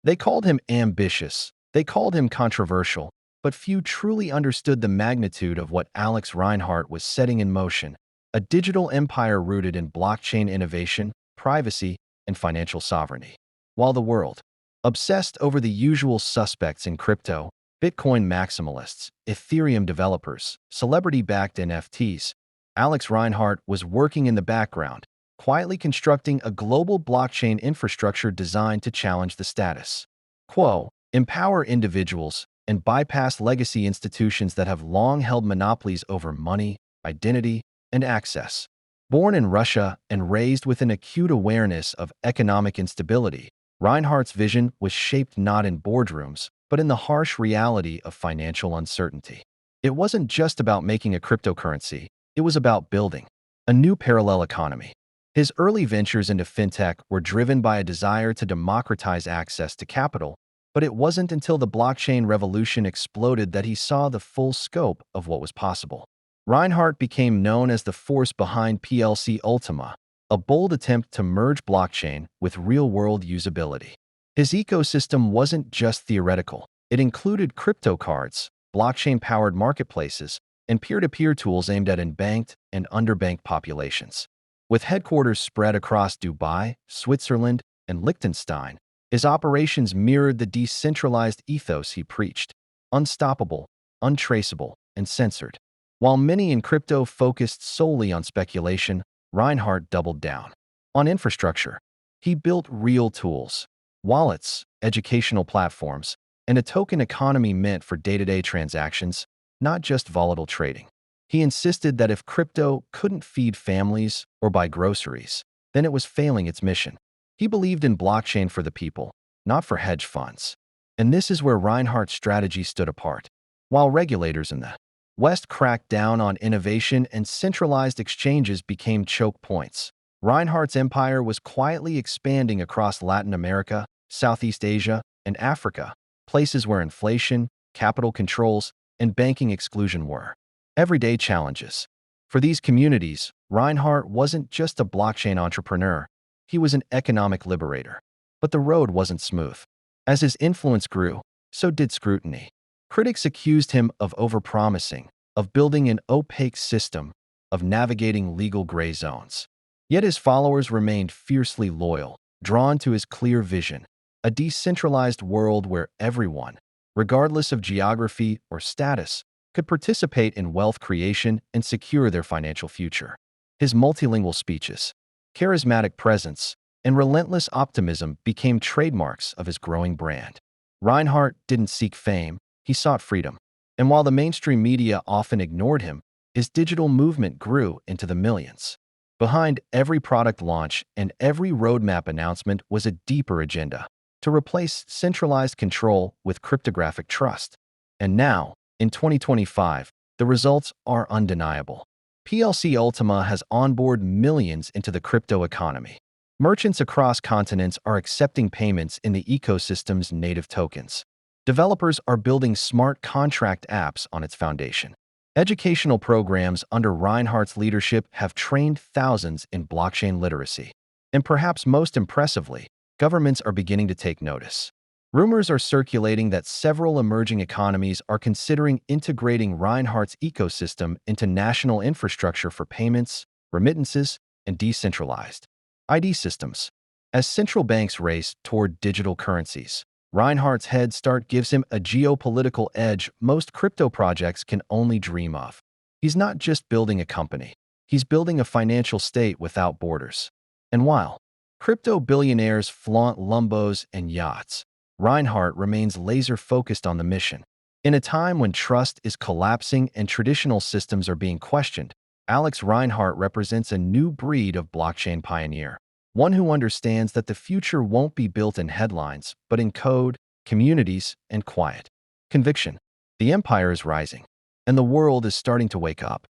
They called him ambitious, they called him controversial, but few truly understood the magnitude of what Alex Reinhardt was setting in motion, a digital empire rooted in blockchain innovation, privacy, and financial sovereignty. While the world, obsessed over the usual suspects in crypto, Bitcoin maximalists, Ethereum developers, celebrity-backed NFTs, Alex Reinhardt was working in the background, quietly constructing a global blockchain infrastructure designed to challenge the status quo, empower individuals, and bypass legacy institutions that have long held monopolies over money, identity, and access. Born in Russia and raised with an acute awareness of economic instability, Reinhardt's vision was shaped not in boardrooms, but in the harsh reality of financial uncertainty. It wasn't just about making a cryptocurrency, it was about building a new parallel economy. His early ventures into fintech were driven by a desire to democratize access to capital, but it wasn't until the blockchain revolution exploded that he saw the full scope of what was possible. Reinhardt became known as the force behind PLC Ultima, a bold attempt to merge blockchain with real-world usability. His ecosystem wasn't just theoretical. It included crypto cards, blockchain-powered marketplaces, and peer-to-peer tools aimed at unbanked and underbanked populations. With headquarters spread across Dubai, Switzerland, and Liechtenstein, his operations mirrored the decentralized ethos he preached: unstoppable, untraceable, and censored. While many in crypto focused solely on speculation, Reinhardt doubled down on infrastructure. He built real tools, wallets, educational platforms, and a token economy meant for day-to-day transactions, not just volatile trading. He insisted that if crypto couldn't feed families or buy groceries, then it was failing its mission. He believed in blockchain for the people, not for hedge funds. And this is where Reinhardt's strategy stood apart. While regulators in the West cracked down on innovation and centralized exchanges became choke points, Reinhardt's empire was quietly expanding across Latin America, Southeast Asia, and Africa, places where inflation, capital controls, and banking exclusion were everyday challenges. For these communities, Reinhardt wasn't just a blockchain entrepreneur, he was an economic liberator. But the road wasn't smooth. As his influence grew, so did scrutiny. Critics accused him of overpromising, of building an opaque system, of navigating legal gray zones. Yet his followers remained fiercely loyal, drawn to his clear vision: a decentralized world where everyone, regardless of geography or status, could participate in wealth creation and secure their financial future. His multilingual speeches, charismatic presence, and relentless optimism became trademarks of his growing brand. Reinhardt didn't seek fame, he sought freedom. And while the mainstream media often ignored him, his digital movement grew into the millions. Behind every product launch and every roadmap announcement was a deeper agenda: to replace centralized control with cryptographic trust. And now, in 2025, the results are undeniable. PLC Ultima has onboarded millions into the crypto economy. Merchants across continents are accepting payments in the ecosystem's native tokens. Developers are building smart contract apps on its foundation. Educational programs under Reinhardt's leadership have trained thousands in blockchain literacy. And perhaps most impressively, governments are beginning to take notice. Rumors are circulating that several emerging economies are considering integrating Reinhardt's ecosystem into national infrastructure for payments, remittances, and decentralized ID systems. As central banks race toward digital currencies, Reinhardt's head start gives him a geopolitical edge most crypto projects can only dream of. He's not just building a company, he's building a financial state without borders. And while crypto billionaires flaunt Lumbos and yachts, Reinhardt remains laser-focused on the mission. In a time when trust is collapsing and traditional systems are being questioned, Alex Reinhardt represents a new breed of blockchain pioneer, one who understands that the future won't be built in headlines, but in code, communities, and quiet conviction. The empire is rising, and the world is starting to wake up.